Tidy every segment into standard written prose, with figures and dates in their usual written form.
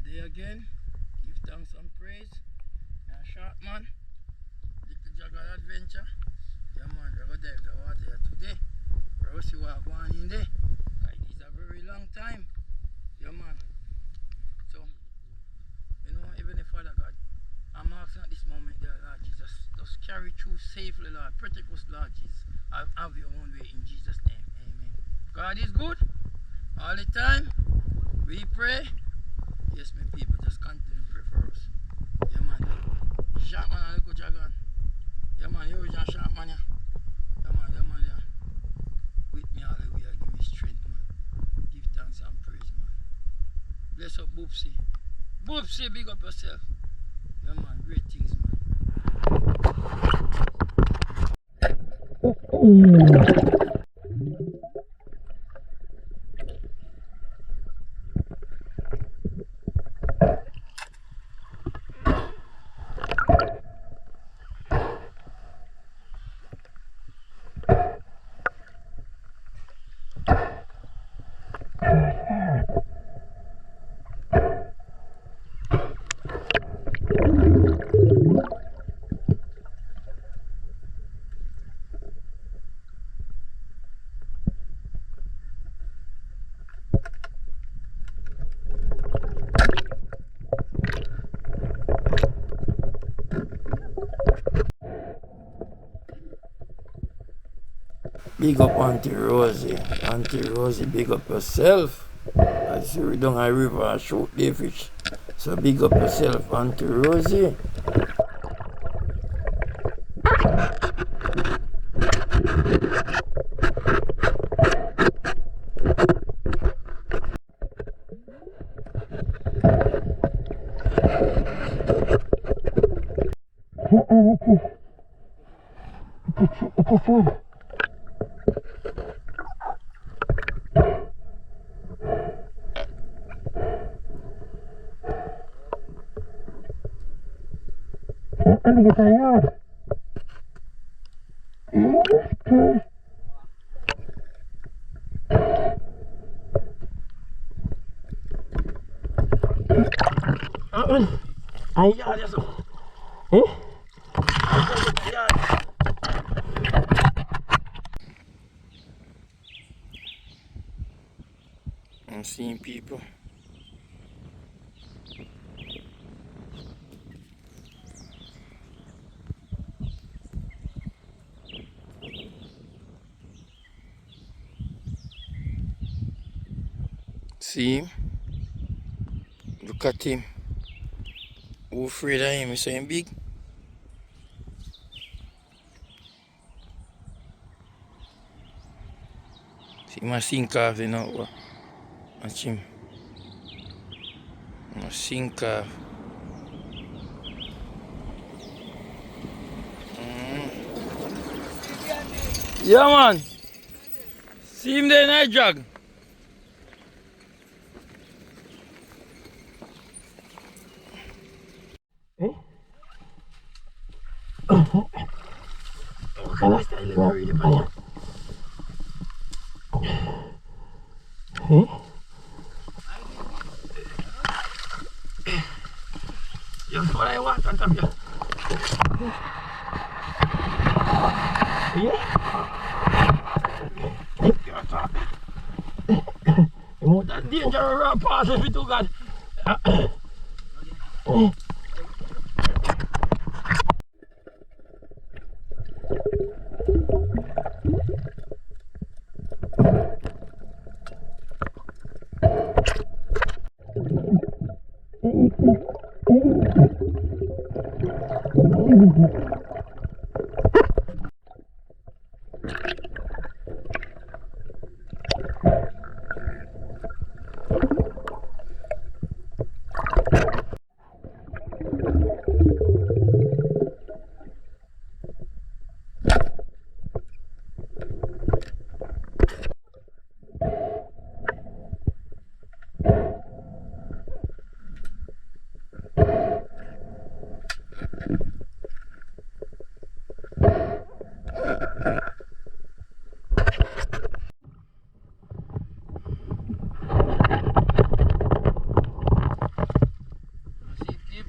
day again. Give thanks and praise. And Shortman, little juggle adventure. Yeah man, we're going to dive the water here today. We're going to see what's going on in there. Like, it's a very long time. Yeah man. So, you know, even if Father God, I'm asking at this moment, dear Lord Jesus, just carry through safely, Lord. Protect us, Lord Jesus. Have your own way in Jesus' name. Amen. God is good all the time. We pray. Yes, my people, just continue to pray for us. Yeah, man. Shortman and Little Dragon. Yeah, man, you original Shortman, yeah. Yeah, man, yeah. With me all the way, give me strength, man. Give thanks and praise, man. Bless up, Boopsy. Boopsy, big up yourself. Yeah, man, great things, man. Big up Auntie Rosie. Auntie Rosie, big up yourself. I see we down a river and shoot the fish. So big up yourself, Auntie Rosie. Anh get tired. Ay, ya, eso. I'm seeing people. See him? Look at him. Who afraid of him? You see him big? See him a sink off, you know. Watch him. I'm a sink off. Yeah man. See him there in that jug. Kalau style baru di depan. Yang suara lewat tangkap dia. Iya. Mau tadi yang cara apa sih itu kan?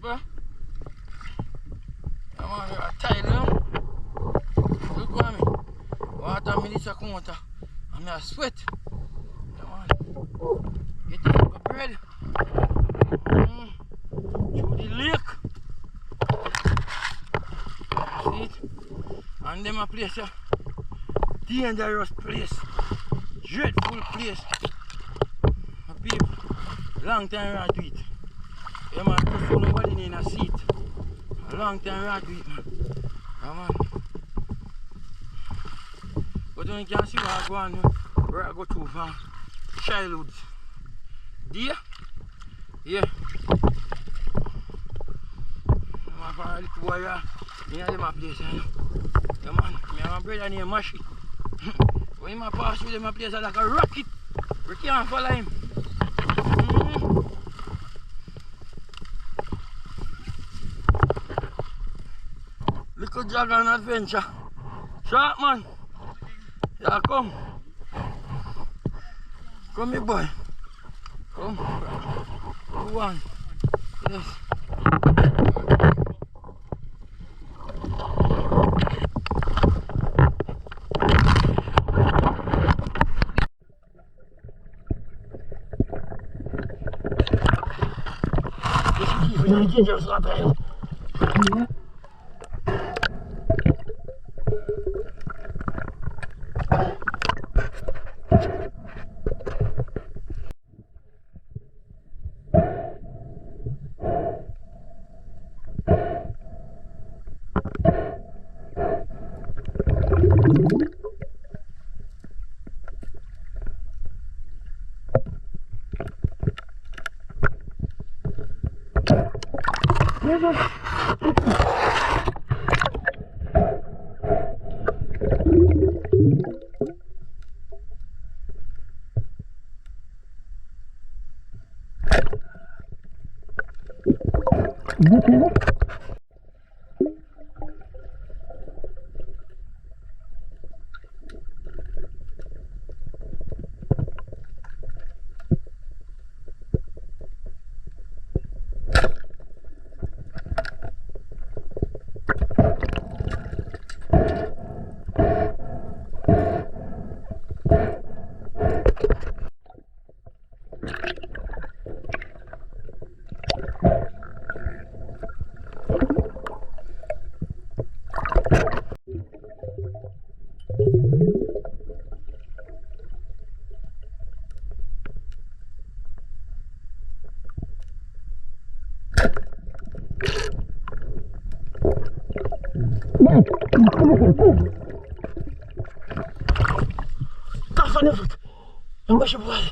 bro. Yeah, man, you're tired, you know? Look at me. Water me this come out. I'm a sweat. Yeah, man. Get up the bread. Through the lake. See it? And them a place, dangerous place. Dreadful place. People, long time I do it. Yeah, man, prefer nobody in a seat. A long time I do it, man. Yeah, man. But when you can see what I go on, where I go through from childhood. There? Yeah. I'm a little boy here. In my place, you know. Yeah, man. I have a brother named Mashy. When he pass through my place, I like a rocket. We can't follow him. Little dragon adventure. Shortman. Yeah, come. Come here, boy. Come. Go on. Yes. Dangerous water. Tough on your foot. And wash your body.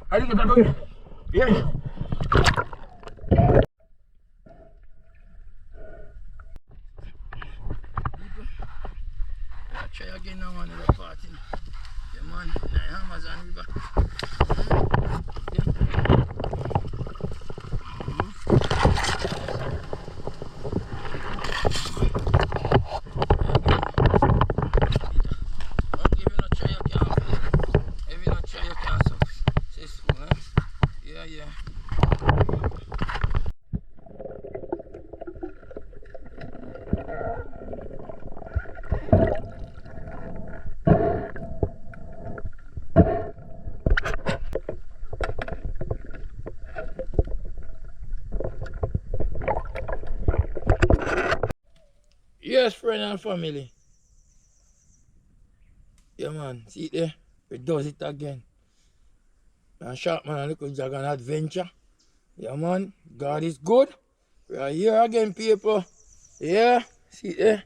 Ayo kita dulu. Yes. Try again now on the party. Yeah man, Amazon river. Yes, friend and family. Yeah, man. See it there? It does it again. And Shortman and little dragon adventure. Yeah, man. God is good. We are here again, people. Yeah. See it there?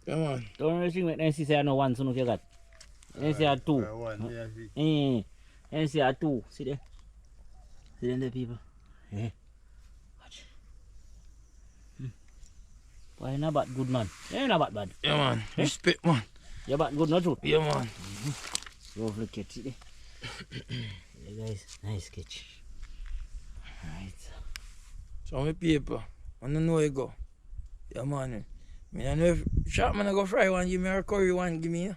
Yeah, man. Don't you think when say I know one son of you got? Then say I two. Then say I two. See there? See them there, people? Yeah. Watch. Why not bad good man? Yeah, not bad. Yeah, man. Respect, man. Yeah, bad good, not true? Yeah, man. Lovely catch, see there? Yeah, guys. Nice catch. Alright. So many people. I don't know where you go. Yeah, man. I don't know if Shortman go fry one, give me a curry one, give me.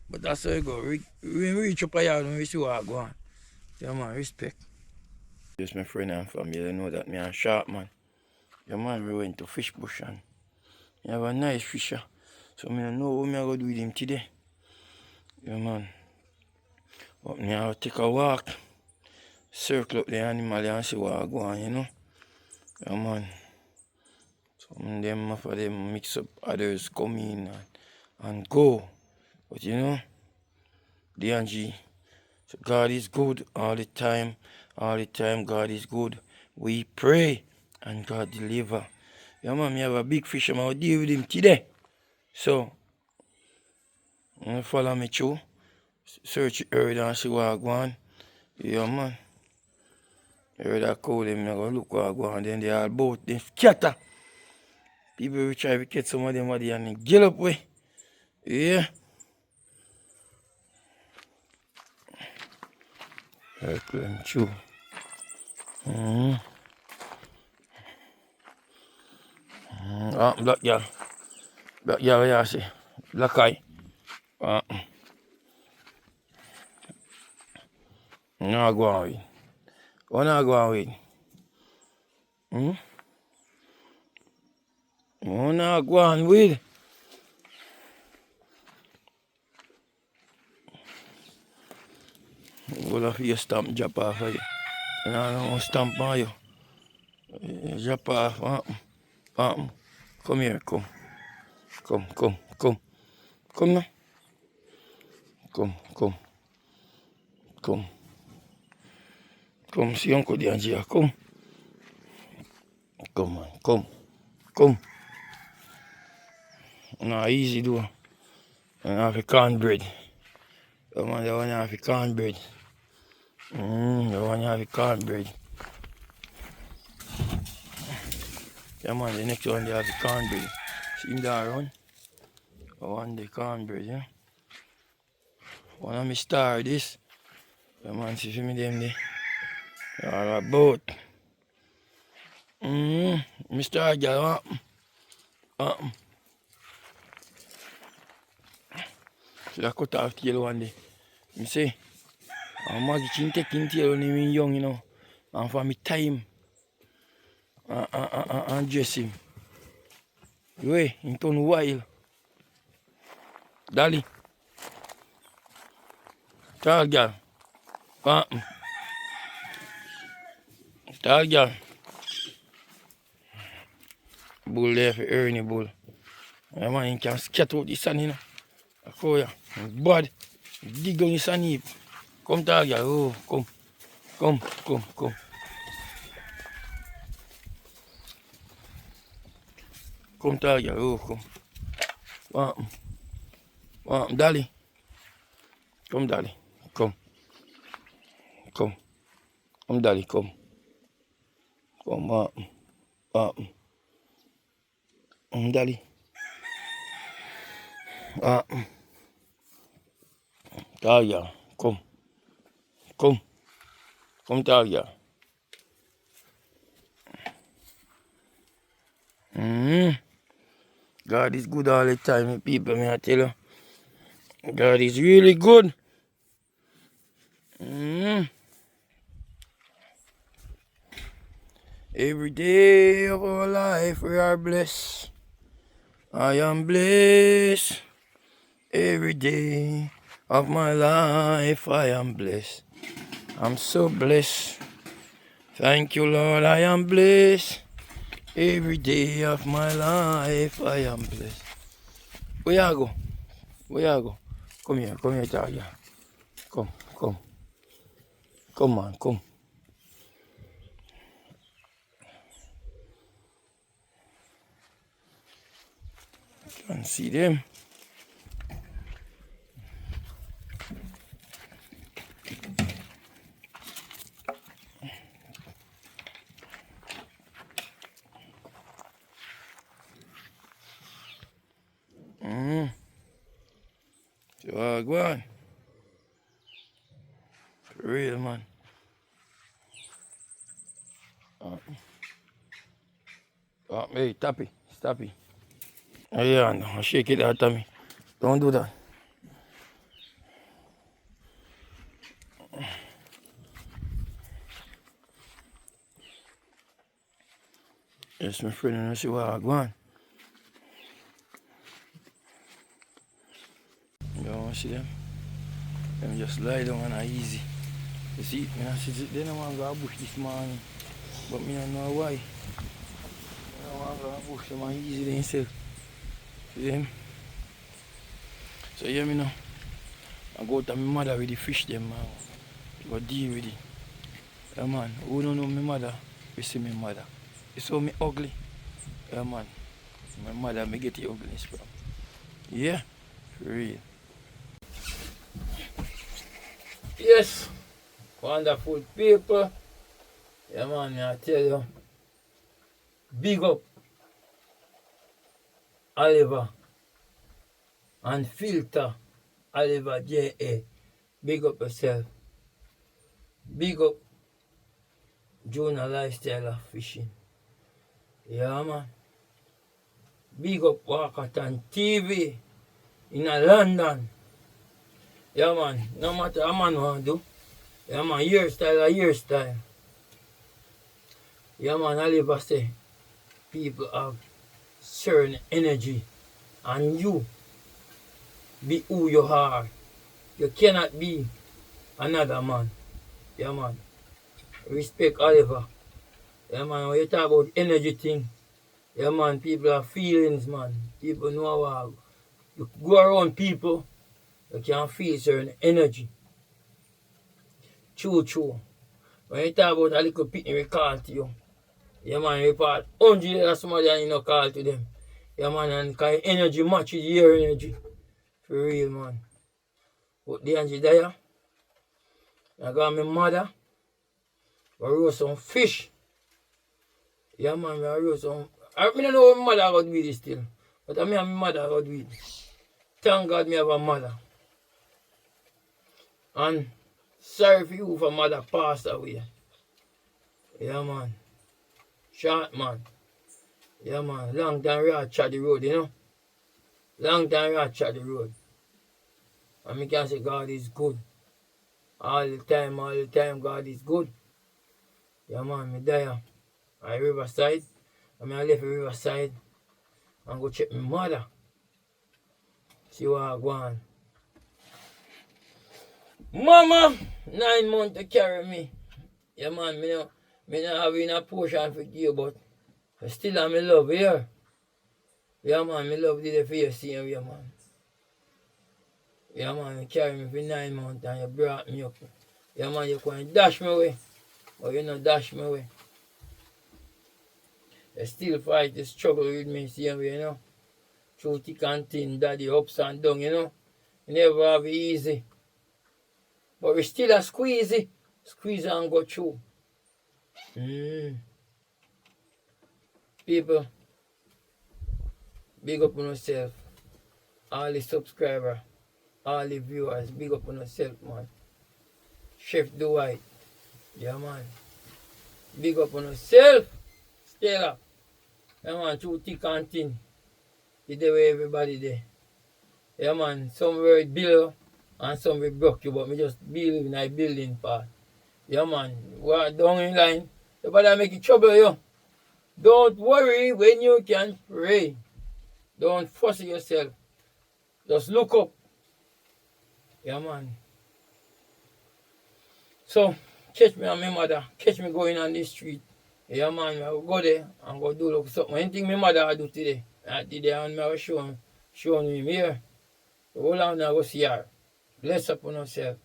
But that's how it go. We reach up a yard when we see what go on. Yeah, man, respect. Just my friend and family, they know that me and Shortman. Yeah, man, we went to fish bush and he have a nice fisher. So I don't know what I'm going to do with him today. Yeah, man. But I have to take a walk, circle up the animal and see what go on, you know. Yeah, man. Some of them, for them mix up, others come in and go. But you know, DNG, so God is good all the time. All the time, God is good. We pray and God deliver. Yeah, man, I have a big fish. I'm going to deal with him today. So, follow me through. Search the area and see what go on. Yeah, man. Heard that call them, I'm going to look what go on. Then they all both, they scatter. People will try to catch some of them and they get up way. Yeah. Climb through. Black girl. Black girl, yeah, see. Black eye. No go on with. What not go on with? What not go on with? Go off your stamp, drop off of you. And I don't want to stamp on you. Drop off. Come here, come. Come now. Come, see Uncle D'Angelo, come. Come, man, come. No, easy do. And have a cornbread. Come on, you want to have a cornbread. You want to have a cornbread. Come on, the next one they have the cornbread. See him there run? I want the cornbread, yeah? One of me star this. Come on, see me them there. All about. Mr. Girl, so I cut off tail one day. You see, I'm magicking taking tail when I'm young, you know. And for me time and dress him. Wait, in turn wild. Dolly. Tall girl. Tall girl. Bull there for Ernie bull. Yeah, man, you can scatter out the sun, you know. I call you. Bad. Dig on the sun heap. Come, tall girl. Oh, come. Come. Come, tall girl. Oh, come. Dolly. Come, Dolly. Come, Dolly. Come. Dolly. Tall girl. Come, tall girl. God is good all the time, people, may I tell you. God is really good. Every day of our life we are blessed. I am blessed. Every day of my life I am blessed. I'm so blessed. Thank you, Lord, I am blessed. Every day of my life I am blessed. Where you go? Where you go? Come here, Tiger. Come. Come on, come. Can't see them. So go on. For real, man. Hey, Tappy, stop it. Oh, yeah, no, shake it out, Tommy. Don't do that. Yes, my friend, and I see what I go on. You don't see them? Them just lie down and are easy. You see, I see they don't want to go bush this morning. But me don't know why. They don't want to go bush them and easy themselves. See them? So yeah, me know. I go to my mother with the fish them, man. Go deal with it. Yeah, man. Who don't know my mother? We see my mother. You saw me ugly? Yeah, man. My mother, me get the ugliness from. Yeah, for real. Yes, wonderful people. Yeah, man, I tell you. Big up Oliver and filter Oliver J.A. Big up yourself. Big up Jonah Lifestyle of Fishing. Yeah, man. Big up Walkerton TV in London. Yeah, man. No matter how man want to do. Yeah, man. Hairstyle. Yeah, man. Oliver say people have certain energy and you be who you are. You cannot be another man. Yeah, man. Respect Oliver. Yeah, man. When you talk about energy thing, yeah, man, people have feelings, man. People know how you go around people, you can feel certain energy. True. When you talk about a little pitney, we call to you. Yeah, man, we part 100 of somebody and you know call to them. Yeah, man, and because energy matches your energy. For real, man. But the energy there, I got my mother, we roast some fish. Yeah, man, we roast some. I don't know what my mother got with it still. But I mean, my mother got with it. Thank God me have a mother. And sorry for you for mother passed away. Yeah, man. Shortman. Yeah, man. Long time we had chat the road, you know. Long time we had chat the road. And me can say God is good. All the time God is good. Yeah, man, me there. I Riverside. I mean, I left Riverside and go check my mother. See what I go on. Mama, 9 months to carry me. Yeah, man, me not having a portion for you, but I still have my love here. Yeah, man, me love the for you, see you, man. Yeah, man, you carry me for 9 months and you brought me up. Yeah, man, you can dash me away, but you not dash me away. You still fight the struggle with me, see you, you know. Through thick and thin, daddy, ups and down, you know. You never have it easy. But we still a squeeze and go through. People, big up on yourself. All the subscribers, all the viewers, big up on yourself, man. Chef Dwight, yeah, man. Big up on yourself. Stay up. Yeah, man, through thick and thin. You there with everybody there. Yeah, man, some will build and some will broke you, but me just build in a building part. Yeah, man, we're down in line. Nobody make it trouble you. Don't worry when you can pray. Don't force yourself. Just look up. Yeah, man. So, catch me and my mother. Catch me going on the street. Yeah, man, I will go there and go do look something. Anything my mother do today. I did there and I will show him here. Hold on, I go see her. Bless upon yourself.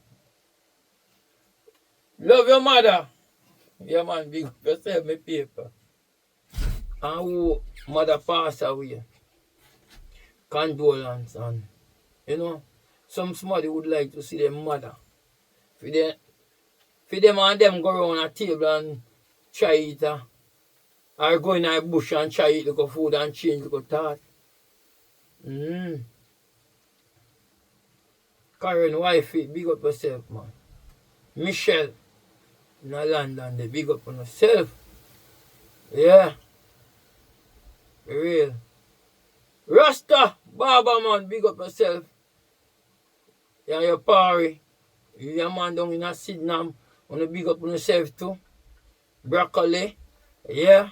Love your mother. Yeah, man, big up yourself, my paper. And who mother passed away. Condolence and, you know, somebody would like to see their mother. For them and them go around a table and try eat or go in a bush and try eat little food and change little thought. Karen, wifey, big up yourself, man. Michelle, in London, they big up on yourself. Yeah. For real. Rasta, Baba, man, big up yourself. Yeah, your party. You man down in a Sydney, wanna big up on yourself too. Broccoli. Yeah.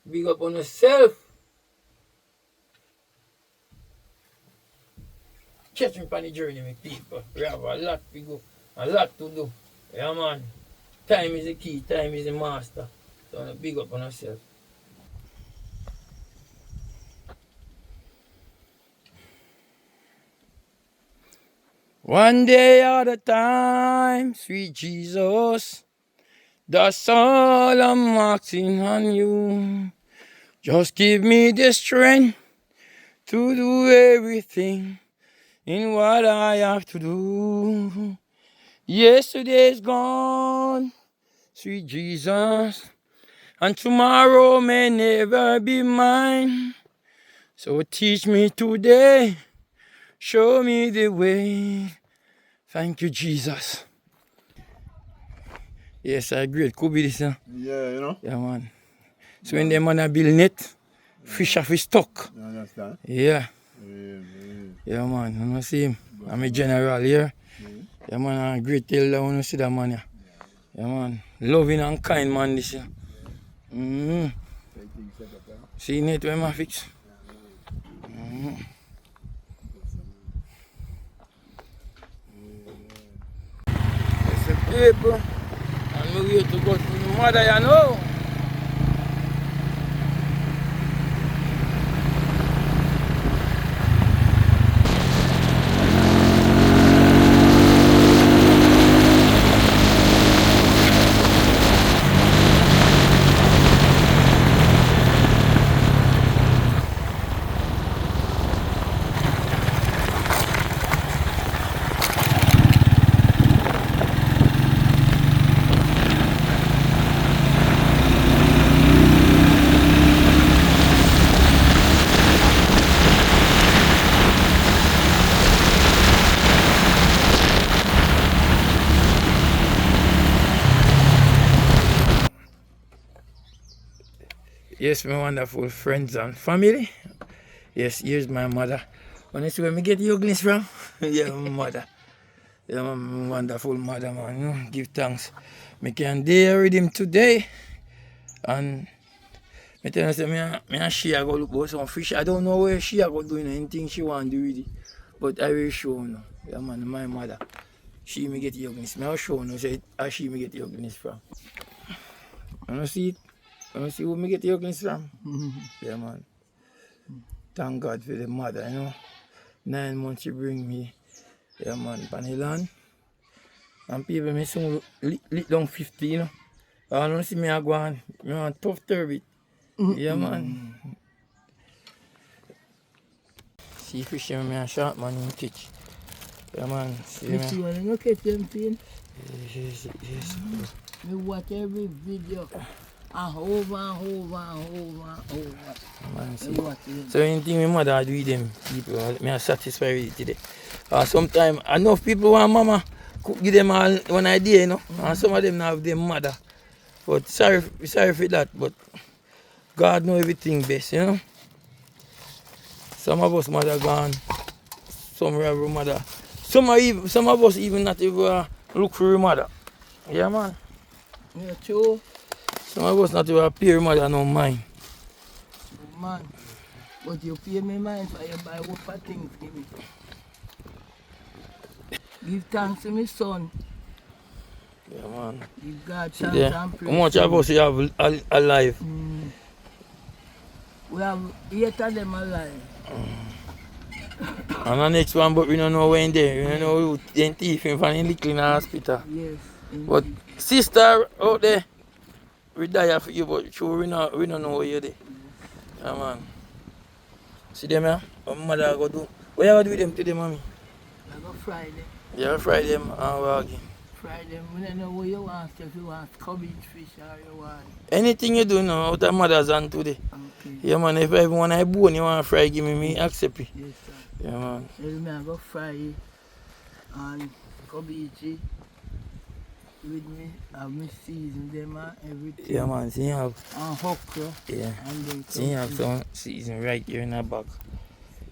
Big up on yourself. Catch me on the journey, my people. We have a lot to go, a lot to do. Yeah, man. Time is the key, time is the master. So big up on yourself. One day at a time, sweet Jesus. That's all I'm asking on you. Just give me the strength to do everything in what I have to do. Yesterday's gone, sweet Jesus, and tomorrow may never be mine. So teach me today, show me the way. Thank you, Jesus. Yes, I agree. It could be this, Yeah, you know? Yeah, man. So when them man a build net, fish have stuck. You understand? Yeah. Yeah. Yeah, man. You know, see him. I'm a general here. Yeah, man. A great tale that you see that man here. Yeah, man. Loving and kind man this year. See net when I fix. It's a paper. And we're here to go to the mother, you know. Yes, my wonderful friends and family. Yes, here's my mother. When you see where me get the uglies from? Yeah, my mother. Yeah, my wonderful mother, man. You know, give thanks. Me can dare with him today. And me tell her, me and she are going to look for some fish. I don't know where she are going to do anything she want to do with it. But I will show you. Yeah, man, my mother. She me get the uglies. Me will show you say how she me get the uglies from. You see it? You see who me get the uglies from? Yeah, man. Thank God for the mother, you know. 9 months she bring me, yeah, man, Panilan. And people me soon lit down 50, you know. I don't see me a go on, me want tough turbid. Yeah, man. See fishing me a Shortman in catch. Yeah, man. See me. You want to catch them thing? Yes. Me watch every video. And over. Man, see. So anything my mother do with them people, me are satisfied with it today. Sometimes enough people want mama cook give them all one idea, you know. And some of them not have their mother. But sorry for that, but God know everything best, you know. Some of us mother gone, some have a mother. Some of us even not even look for a mother. Yeah, man. Yeah, true. Some of us not even pay your mother no mind. Man, but you pay me mind for you buy what for things give me. Give thanks to my son. Yeah, man. Give God See thanks there? and praise. How much of us you have alive? We have 8 of them alive. And the next one, but we don't know when there. We don't know who then thief him from the little in the hospital. Yes, But indeed. sister out there, we die for you, but sure we don't know where you're there. Yeah, man. See them here? What mother go do? What you go do with them today, mommy? I go Friday. Yeah, fry them and walk in. Friday, we don't know what you want. If you want cabbage fish or you want. Anything you do now, out of mother's hand today. Okay. Yeah, man, if I want a bone you want to fry, give me, accept it. Yes, sir. Yeah, man. Tell me I go fry it and cabbage with me. I have me season them and everything. Yeah, man, see you have. And okra. Yeah. And then See you have some season right here in the back.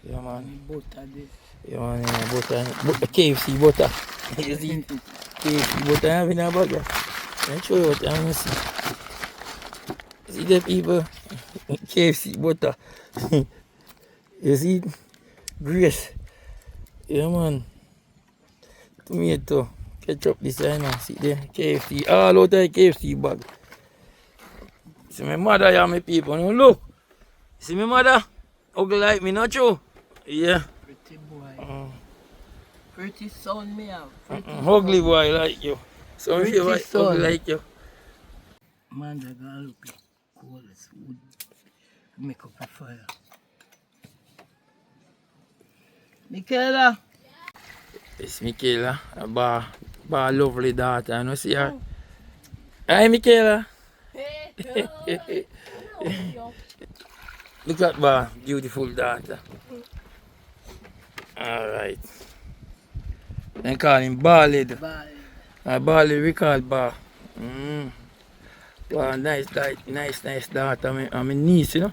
Yeah, man. and butter there. Yeah, man, yeah, butter. KFC butter. You see? KFC butter I have in the bag. Yeah. Let me show you what I want to see. See the people? KFC butter. You see? Grace. Yeah, man. Tomato. Ketchup this I know. See there? KFC. All out of the KFC bag. See my mother here, my people. Now look. See my mother? Ugly like me, not true? Yeah. Pretty boy. Pretty son me have. Pretty Ugly boy like you. Some Pretty people son. ugly like you. Man, they gonna look like coal as wood. Make up a fire. Michaela. It's Michaela, a bar lovely daughter. You know, see her? Hi, Michaela. Look at bar, beautiful daughter. Alright. They call him Ballad. Bye. Ballad we call bar. Wow, nice daughter. I'm a niece, you know.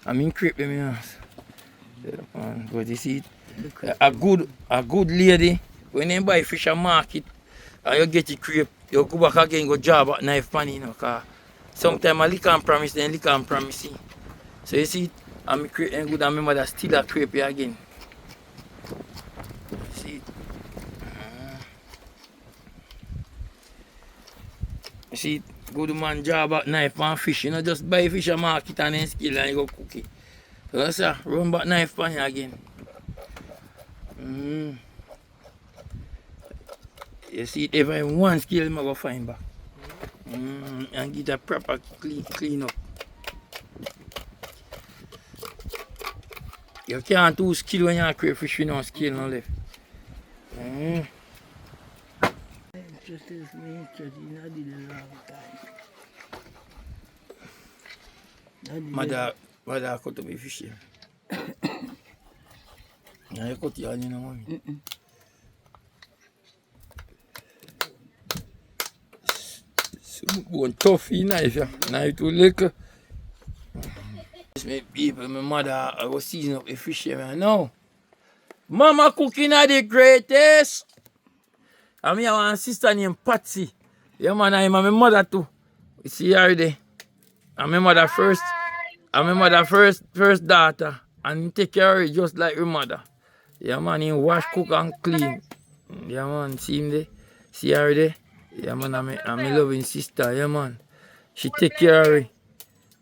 I'm in creep with me house. But you see, a good lady, when you buy fish at market and you get it crepe, you go back again, go job at knife pan, you know, cause sometimes I lick and promise, then lick and promise. So you see, I'm crepe and good and my mother still a crepe again. See it? You see, good man job at knife and fish, you know, just buy fish at market and then skill and you go cook it. So that's a run back knife pan again. You see, if I have one skill, I'm going to find back. And get a proper clean up. You can't do skill when you create fish, you know, skill no left. Just as me interested in I did a long time. Mother cut up a fish here. Now you cut it all, you know, mommy. One tough knife, yeah. Knife too little. My people, my mother, I was seasoning up a fish here, man. No. Mama cooking are the greatest. And me have one sister named Patsy. Yeah, man, I'm my mother too. You see her there. I'm my mother first. I'm my mother first daughter. And take care of her just like her mother. Yeah, man, he wash, cook, and clean. Yeah, man, see him there. See her there. Yeah, man, I'm my loving sister. Yeah, man. She take care of her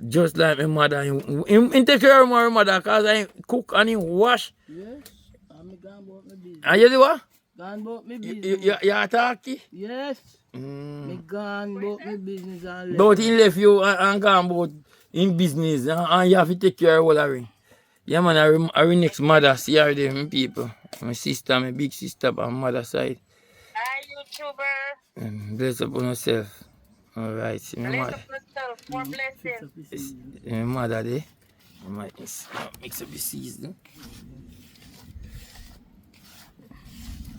just like my mother. He take care of my mother because I cook and he wash. Yes, I'm gone about my business. And you do what? Gone about my business. You talking? Yes. Me gone about my business and left. But he left you and gone about in business and you have to take care of all of her. Yeah, man, I next mother, see her there, my people. My sister, my big sister on mother's side. Hi, YouTuber. Bless up on yourself. Alright, see my Bless mother. up yourself. More blessings. My mother there. I might mix up the season.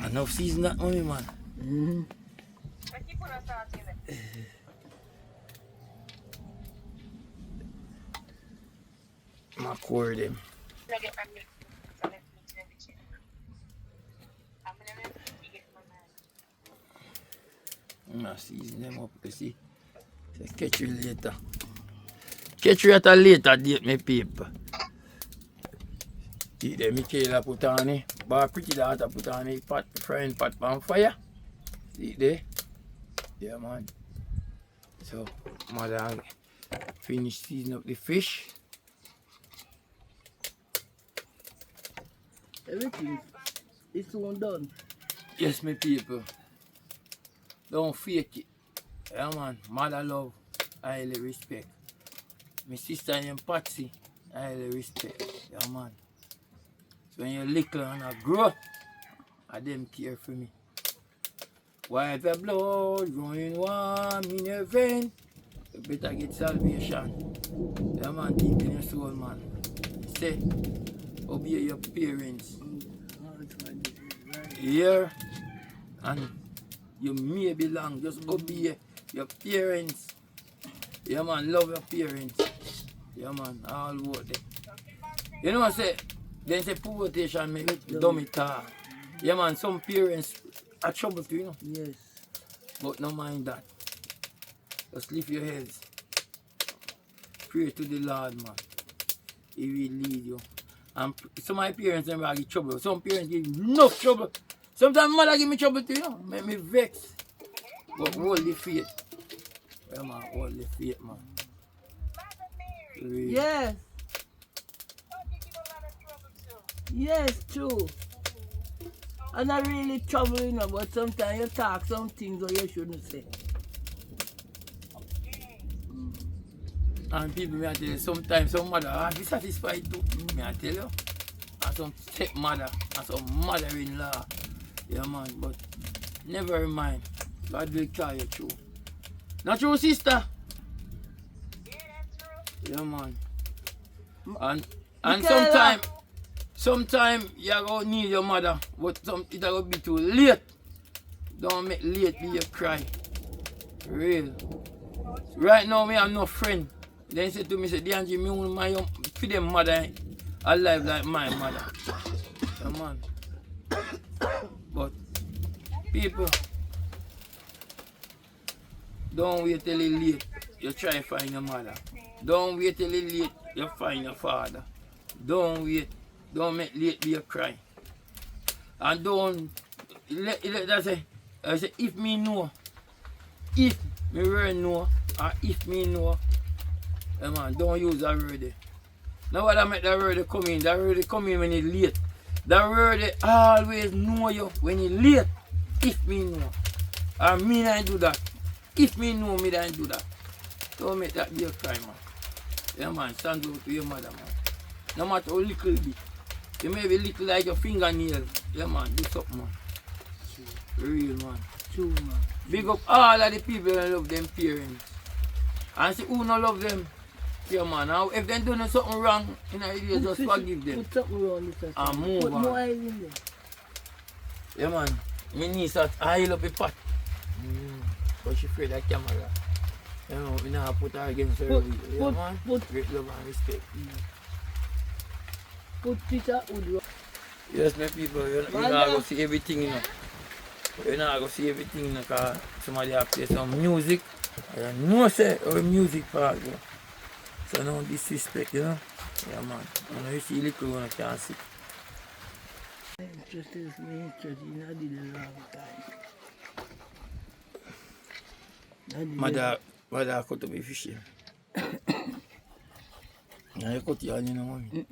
Enough season that money, man. I keep on starting it. I pour them. I get my milk. So let's mix everything. I'm going to get my man. I season them up, you see. So catch you later. Catch you at a later date, my people. Eat them, Michaela put on it. But pretty daughter put on it, pot, frying pot on fire. See there? Yeah, man. So, mother finish seasoning up the fish. Everything is soon done. Yes, my people. Don't fake it. Yeah, man. Mother love, highly respect. My sister named Patsy, highly respect. Yeah, man. So when you're little and I grow, I them care for me. While the blood running warm in your vein, you better get salvation. Yeah, man, deep in your soul, man. Say, obey your parents. Here, and you may belong, just obey your parents. Yeah, man, love your parents. Yeah, man, all work there. You know what I say? Then say poor rotation make dummy talk. Yeah, man, some parents are trouble too, you know. Yes. But no mind that. Just lift your heads. Pray to the Lord, man. He will lead you. And some of my parents never give trouble. Some parents give enough trouble. Sometimes mother give me trouble too, you know. Make me vex. But hold the faith. Yeah, man, hold the faith, man. Real. Yes. Yes, true. And I really trouble, you know, but sometimes you talk some things that you shouldn't say. And people, may I tell you, sometimes some mother are be satisfied too. May I tell you? And some stepmother and some mother-in-law. Yeah, man, but never mind. God will carry you through. Not true, sister? Yeah, that's true. Yeah, man. And sometime you gonna need your mother, but it gonna be too late. Don't make late be your cry. Real. Right now, me have no friend. Then say to me, say, DeAndre, me want my for them mother alive like my mother. Yeah, man. But people, don't wait till it's late. You try to find your mother. Don't wait till it's late. You find your father. Don't wait. Don't make late be a cry. And don't let say, I say if me know, if me really know, or if me know, yeah, man, don't use that word there. Now what I make that word come in, that word come in when it's late. That word always know you when it's late. If me know. Or me don't do that. If me know, me don't do that. Don't make that be a cry, man. Yeah, man, stand up to your mother, man. No matter how little bit. You may be little like your fingernail. Yeah, man, do something, man. Real, man. True, man. Big up all of the people that love them parents. And see who no love them. Yeah, man. Now, if they do something wrong, you just forgive them. Put something wrong with And move Put on. more oil in there. Yeah, man. My niece had oil up a pot. But she afraid of camera. You know, we now put her against her. Yeah, man. Great love and respect. Put picture wood. Yes, my people, you're not going to see everything, you know. You're not going to see everything, you know, because somebody have to play some music. I know, say, or music part, you know. So, no disrespect, you know. Yeah, man. I know you see little one, I can't see. Interest is me interest, you know, I did a long time. Mother cut up a fish here. Now you cut your hand, you know, mommy.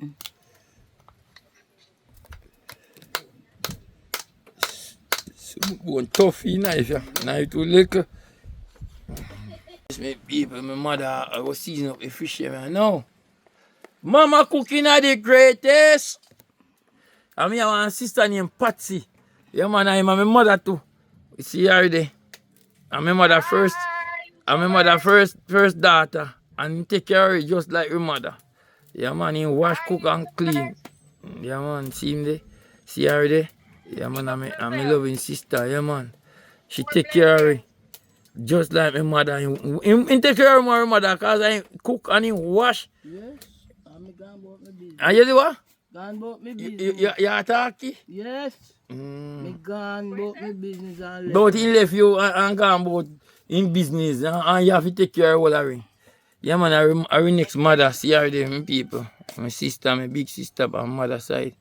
One toughy knife, yeah. Knife too little. Yes, my people, my mother, I was seasoning up the fish here, man. No. Mama cooking are the greatest. And me have one sister named Patsy. Yeah, man, I'm my mother too. You see her there. And my mother first. And my mother first daughter. And take care of her just like her mother. Yeah, man, he wash, cook, and clean. Yeah, man, see him there. See her there. Yeah, man, I'm my loving sister. Yeah, man. She take care of her just like my mother. He take care of my mother because I cook and he wash. Yes, I'm gone about my business. And you do what? Gone about my business. You talking? Yes. Me gone about my business and left. But he left you and gone about in business and you have to take care of all of her. Yeah, man, our next mother, see her there, my people. My sister, my big sister on my mother's side.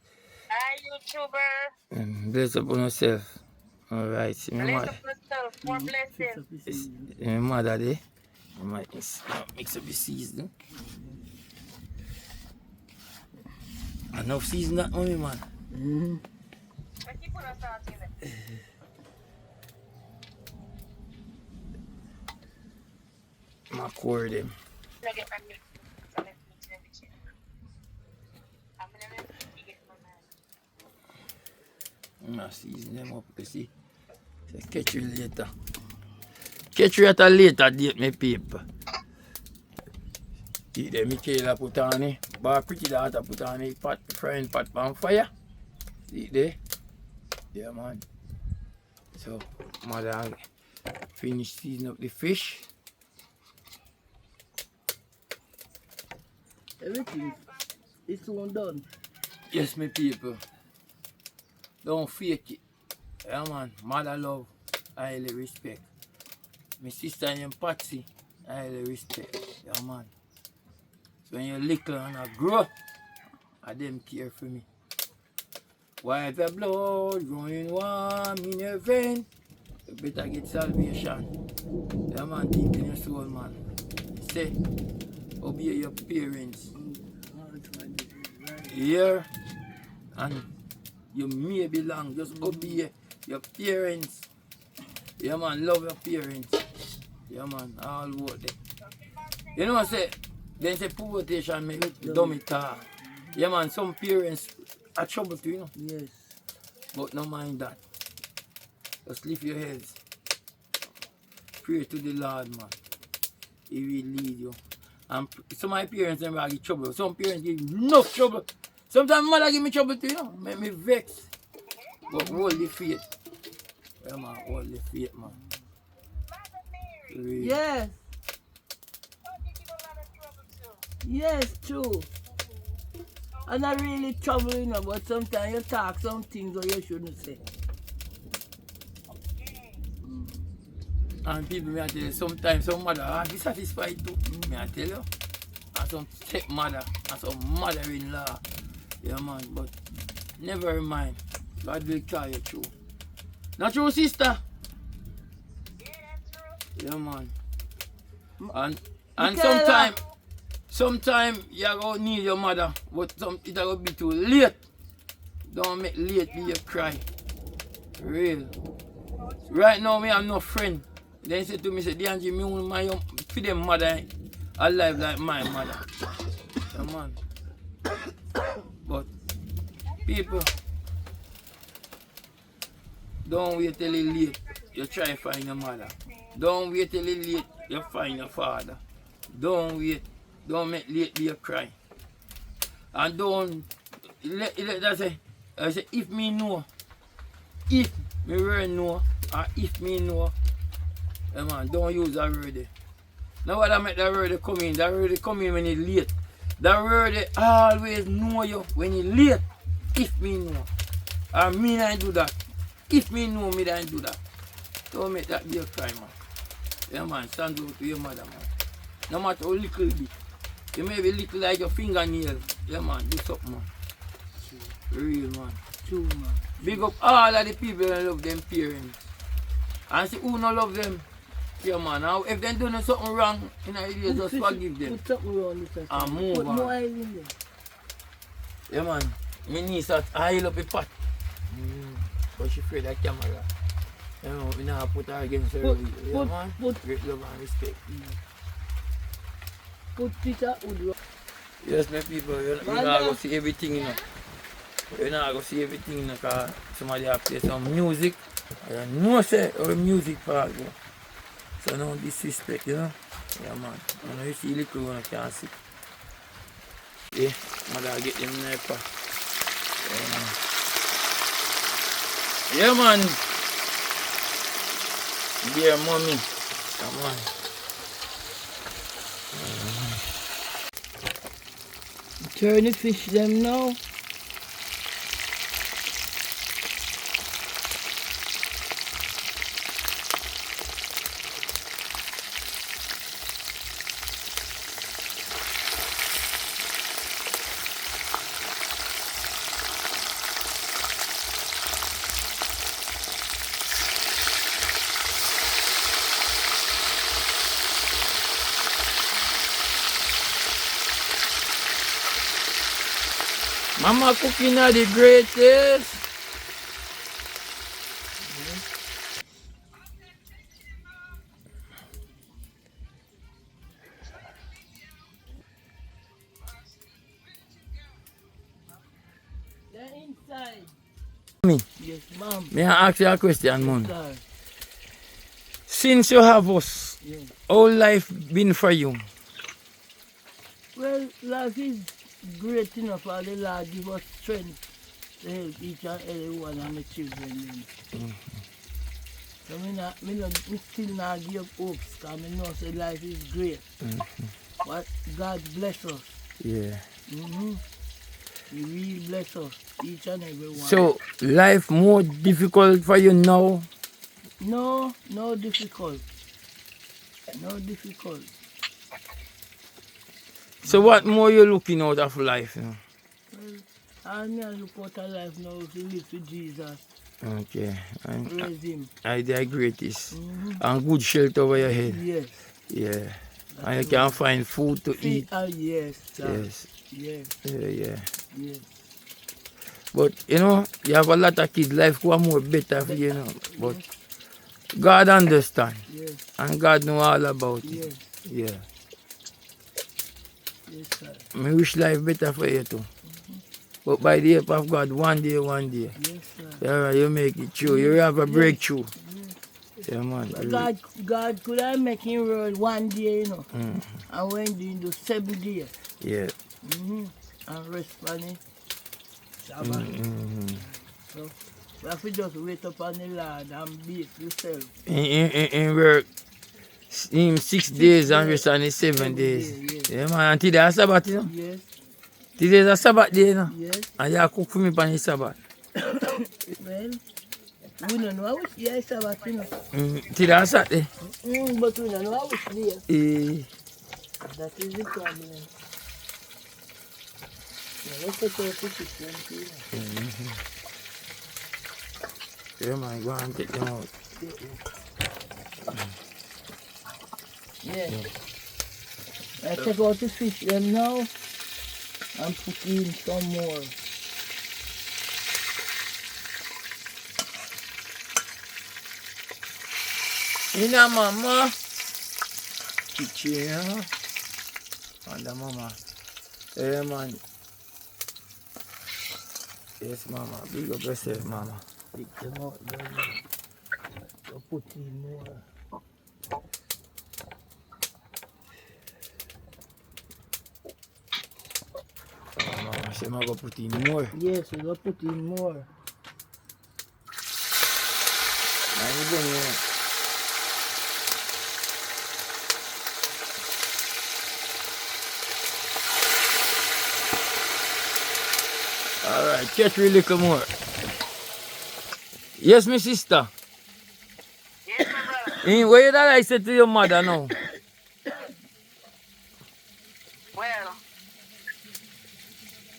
Hi, YouTuber. Bless up on yourself. Alright, see my Bless mother. up yourself. More Fix blessings. up the season. My mother there. I might mix up the season. Enough season that money, man. Mm-hmm. I keep on starting it. My core them. I get my mix. So let's mix everything. I'm gonna get my man. I season them up, you see. So catch you later. Catch you at a later date, my people. Eat them, Michaela put on it. But pretty daughter put on it. Pot, frying pot on fire. See it there? Yeah, man. So, mother finish seasoning up the fish. Everything is soon done. Yes, my people. Don't fake it. Yeah, man. Mother love, highly respect. My sister and Patsy, highly respect. Yeah, man. So when you're little and I grow, I them care for me. White the blood running warm in your vein, you better get salvation. Yeah, man, deep in your soul, man. Say, obey your parents. Here, and you may belong, just obey your parents. Yeah, man, love your parents. Yeah, man, all work them. You know what I say? Then say povertation make you dumb it talk. Yeah, man, some parents are trouble too, you know. Yes. But no mind that. Just lift your heads. Pray to the Lord, man. He will lead you. And some of my parents never give trouble. Some parents give enough trouble. Sometimes mother give me trouble too, you know. Make me vex. But hold the faith. Yeah, man, hold the faith, man. Really. Yes. Yes, true. And I really trouble, you know, but sometimes you talk some things that you shouldn't say. And people may tell you sometimes some mother are dissatisfied too. May I tell you? And some stepmother and some mother-in-law. Yeah, man, but never mind. God will carry you through. Not true, sister? Yeah, that's true. Yeah, man. And sometime you go need your mother, but it will be too late. Don't make late be your cry. Real. Right now, me have no friend. Then say to me, say, DNG, me want my for them mother alive like my mother. Yeah, man. But people, don't wait till it's late. You try to find your mother. Don't wait till it's late. You find your father. Don't wait. Don't make late be a cry. And don't I say if me know, if me really know, or if me know, yeah, man, don't use that word. Now what I make that word come in, that word come in when it's late. That word always know you when it's late. If me know. Or me not do that. If me know, me don't do that. Don't make that be a cry, man. Yeah, man, stand up to your mother, man. No matter how little bit. You may be little like your fingernail. Yeah, man, do something, man. Real, man. True, man. Big up all of the people that love them parents. And see who no love them. Yeah, man. Now, if they do something wrong, you know, you just forgive them. Put something wrong with that. And move Put on. more oil in there. Yeah, man. My niece that oil up a pot. But she afraid of camera. You know, we now put her against her. Yeah, man. Great love and respect. Put Peter Wood. Yes, my people, you're not going to see everything, you know. You're not going to see everything, you know, because somebody have to play some music. I know, say, or music part, you know. So, no disrespect, you know. Yeah, man. You know, you see little one, you can't see. Yeah, mother get them sniper. Yeah, man. Dear mommy. Come on. Turn the fish them now. I'm a cooking are the greatest. They're inside. Me, Yes, ma'am. may I ask you a question, man? Sir. Since you have us, Yes. how life been for you? Well, life is great enough for the Lord give us strength to help each and every one of my children. Then. So me still not give up hopes because I know say life is great. But God bless us. Yeah. He really bless us, each and every one. So, life more difficult for you now? No difficult. No difficult. So, what more you looking out of life? You know? Well, I look out of life now to live for Jesus. Okay. Praise Him. I the greatest. And good shelter over your head. Yes. Yeah. And you can find food to eat. Yes, sir. Yes. Yes. Yeah. Yes. But you know, you have a lot of kids, life go more better for you, you know. But God understand. Yes. And God know all about Yes. it. Yeah. Yes, sir. I wish life better for you too. But by the help of God, one day. Yes, sir. Yeah, you make it through. You have a breakthrough. Yeah, man. God could have make him world one day, you know. And when they do 7 days. Yeah. And rest on it. Sabbath. So we have to just wait upon the Lord and be it yourself. In work, in 6 days and rest on the 7 days. Yes. Yeah, man. And today is Sabbath, you know. Yes. Today is a Sabbath day, you know. Yes. And you cook for me on the Sabbath. Well, we don't know which day is Sabbath, you know. Today is Saturday. But we don't know which day. That is the problem. Yeah, let's take our picture, you know. Yeah, man. Go and take them out. Yeah. I take out the fish them now and put in some more. In a mama. Kitchen, you know. And the mama. Yeah, man. Yes, mama. Big up yourself, mama. Pick them out, then you put in more. Mama, say I go put in more. Yes, we go put in more. Now you bring it. Alright, catch me a little more. Yes, my sister. Yes, my brother. What you that I said to your mother now? Well,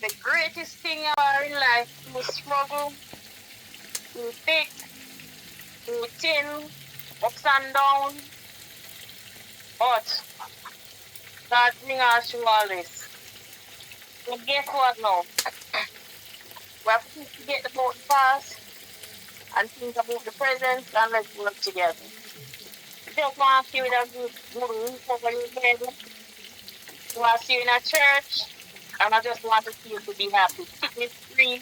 the greatest thing ever in life is struggle, to thick, to thin, ups and down. But God bring us through all this. So guess what now? We have to forget about the past and think about the present and let's work together. Just want to see you with a good roof over your head. I want to see you in a church. And I just want to see you to be happy. Sickness free.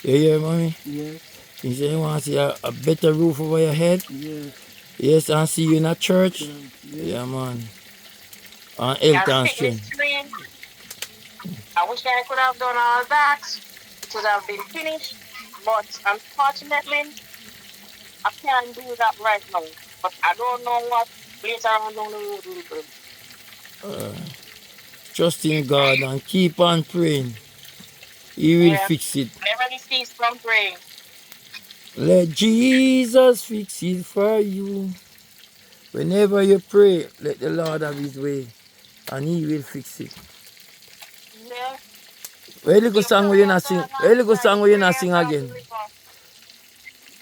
Yeah, mommy. Yes. You say you want to see a better roof over your head? Yes. Yes, and see you in a church? Yes. Yeah, man. And health and Sickness strength. free. I wish I could have done all that. It would have been finished. But unfortunately, I can't do that right now. But I don't know what later on down the road will bring. Trust in God and keep on praying. He will fix it. Never cease from praying. Let Jesus fix it for you. Whenever you pray, let the Lord have his way. And he will fix it. Yeah. Where little song will you not sing? Where little song will you not sing again?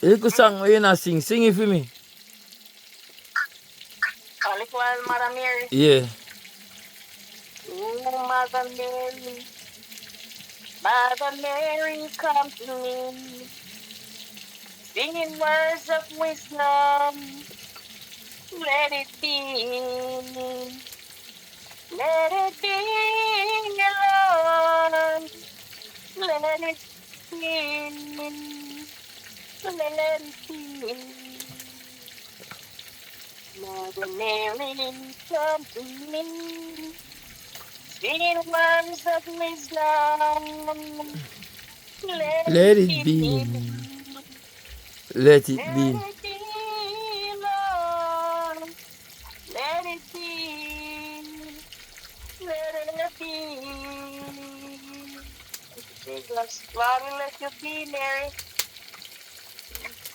A little song will you not sing? Sing it for me. A little while, Mother Mary. Yeah. Oh, Mother Mary, Mother Mary, come to me, singing words of wisdom. Let it be, let it be, Lord. Let it be, let it be. Mother Mary, come to me, singing words of wisdom. Let it be. Let it Let be. it be, Lord. Let it be. Let it be. Jesus, Lord, we let you be, Mary.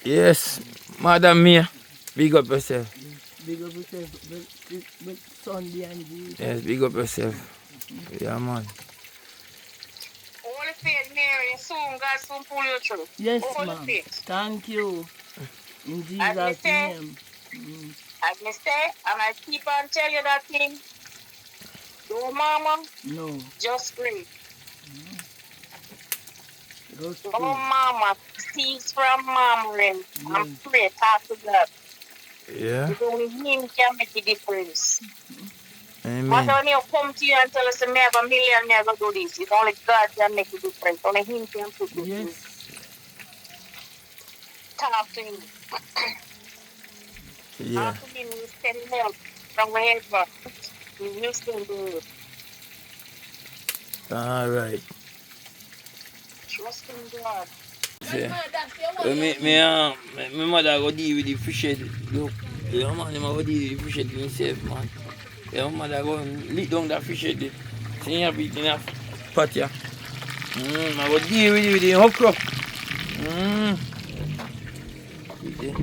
Yes, Madam Mia, big up yourself. Big up yourself with Sunday and Jesus. Yes, big up yourself. Yeah, man. Holy faith, Mary, soon God soon pull you through. Yes, Holy ma'am. faith. Thank you. In As me Jesus' say, name. and I keep on telling you that thing, your mama, No. just pray. Just Your pray. mama cease from murmuring and Yes. pray, talk to God. Yeah. It's only him can make a difference. Amen. Matter when you come to you and tell us, me have a million, me have to do this. It's only God can make a difference. Only him can put you through. Yes. Talk to him. Yeah. Talk to him. You send help from wherever. You will still do it. All right. Trust in God. See, my mother go deal with the fish head. Look, yeah, man, I go deal with the fish head himself, man. Yeah, my mother go lick down that fish head. See, you beat in a pot, yeah. I go deal with it with the okra. See,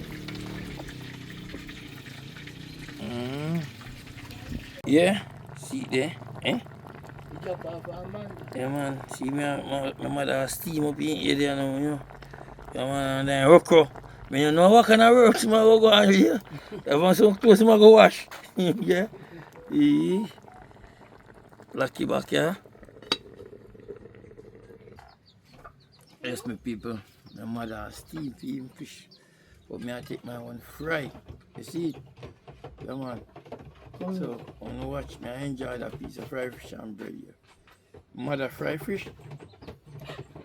yeah, see there, eh? Yeah, man, see my mother steam up in here there now, you know. Yeah, man, and then okra. When you know what kind of work, I go on here. If I'm so close, I go wash. Yeah. Lucky back, yeah. Yes, my people. My mother steam for fish. But me I take my one fry. You see it? Yeah, man. So, when you watch me, I enjoy that piece of fried fish and bread here. Mother fry fish.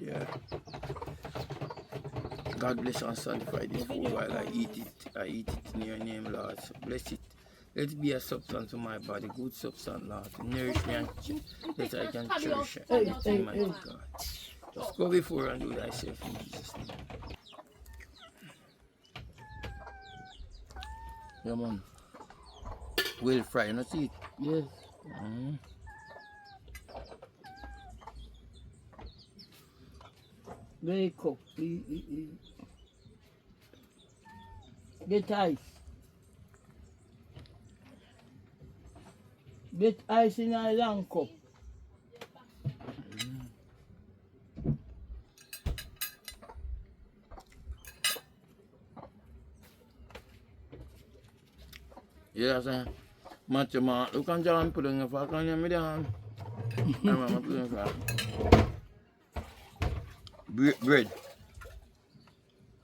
Yeah. God bless and sanctify this food while I eat it. I eat it in your name, Lord. So bless it. Let it be a substance to my body, good substance, Lord. To nourish me and that I can cherish everything, mighty God. Just go before and do thyself in Jesus' name. Yeah, man. Well fried, you know, see it? Yes. Very cooked. Get ice. Get ice in a long cup. Yeah, sir. Matcha, man. Look on John putting a fuck on your medium. I'm putting a fuck. Bread.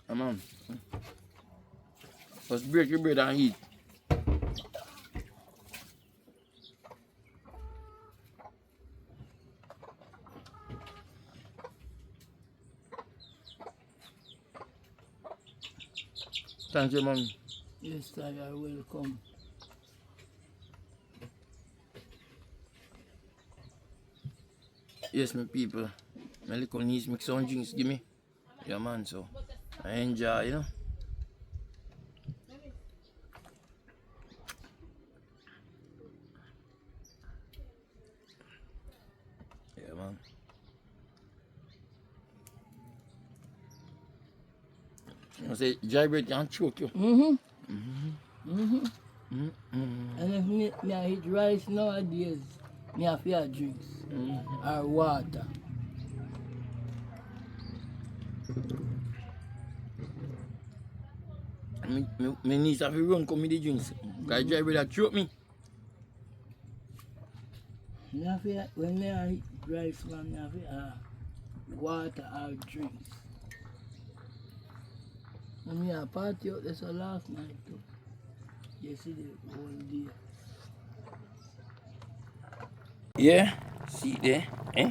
Come on. Just break your bread and eat. Thank you, man. Yes, sir, you're welcome. Yes, my people. My little niece make some drinks, give me. Yeah, man, so I enjoy, you know. Yeah, man. I say, dry bread can choke you. And if me I eat rice nowadays, me have to drinks or water. My niece have to run come with the drinks. Because dry bread choke me. Me have to, when me I eat rice, man, me have to water or drinks. And me a party out there so last night too. Yesterday, whole day. Yeah, see there, eh?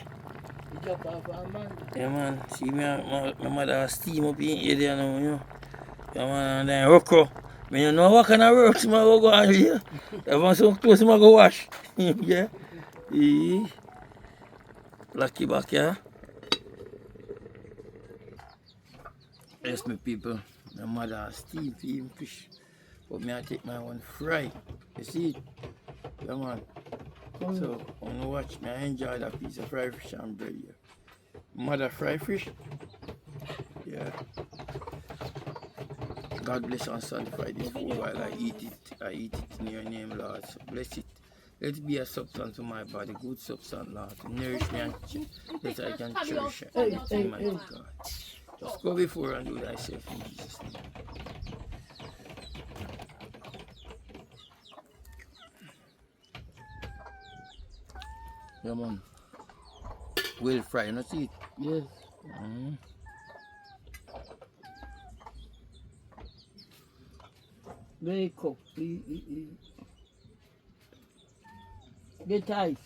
We drop off our man. Yeah, man. See, my mother steam up in here there now, you know. Yeah, man, and then rock. When you know what kind of work, I go on here. If I'm so close, I go wash. Yeah. Lucky back, yeah. Yes, my people. My mother steam for fish. But me, I take my one fry. You see it? Yeah, man. So, when you watch me, I enjoy that piece of fried fish and bread here. Mother fry fish. Yeah. God bless and sanctify this food while I eat it. I eat it in your name, Lord. So bless it. Let it be a substance to my body, good substance, Lord. To nourish me and that I can cherish everything, my God. Just go before and do thyself in Jesus' name. Yeah, man. Well fried, you know, see it? Yes. Wake up. Get ice.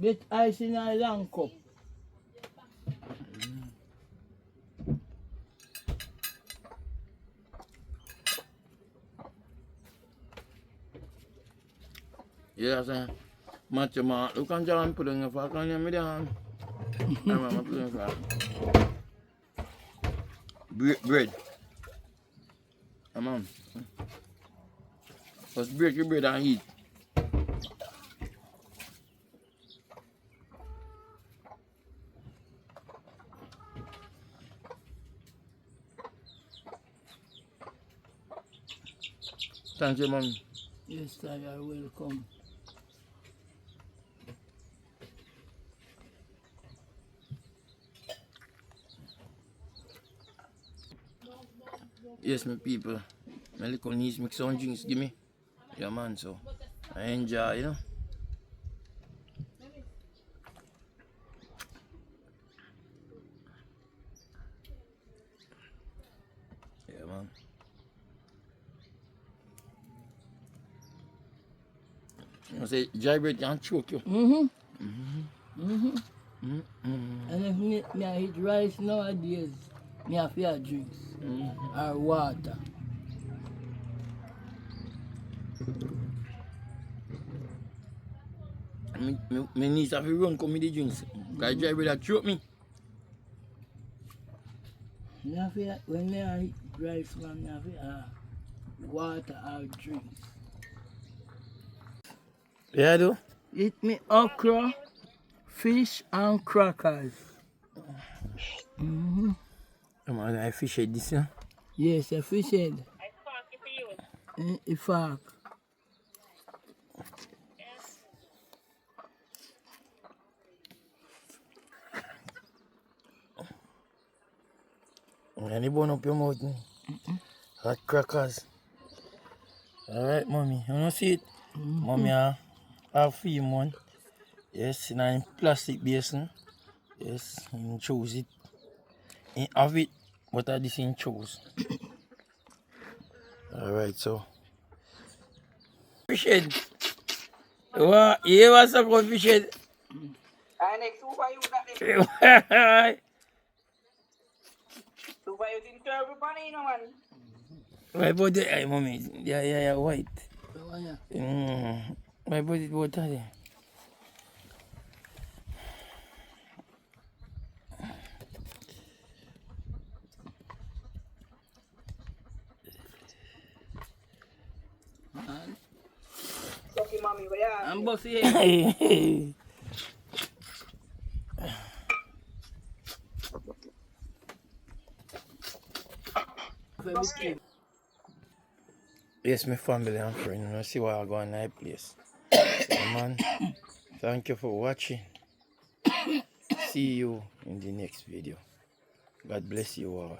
Get ice in a long cup. Yeah, sir. Match man. Look on John putting a fuck on your down. I'm putting a fuck. Bread. Come on. Let's break your bread and eat. Thank you, Mom. Yes, sir, you're welcome. Yes, my people. My little niece mix some drinks, give me. Yeah, man, so I enjoy, you know. Yeah, man. You say dry bread can choke you. And if me I eat rice nowadays, me have to drinks or water. My niece have to run come with the drinks. Because dry bread choke me. Me have to, when me I eat rice, man, me have to water or drinks. Yeah, I do. Eat me okra, fish and crackers. Come on, I fish head this, yeah. Yes, a fish head. I fork it for you. A fork. And you burn up your mouth, man. Hot crackers. Alright, mommy. You don't see it? Mommy, I have film one. Yes, in a plastic basin. Yes, you choose it. You have it, but I didn't choose. Alright, so. Fish head. What? You ever suck on fish head? I next super you got them. Super you think terrible funny, you know, man. My body, hey, mommy. Yeah, white. Oh, yeah. My body, what are they? Lucky mommy, but yeah. I'm bossy here. Yes, my family and friends. I see why I go in that place. So, man, thank you for watching. See you in the next video. God bless you all.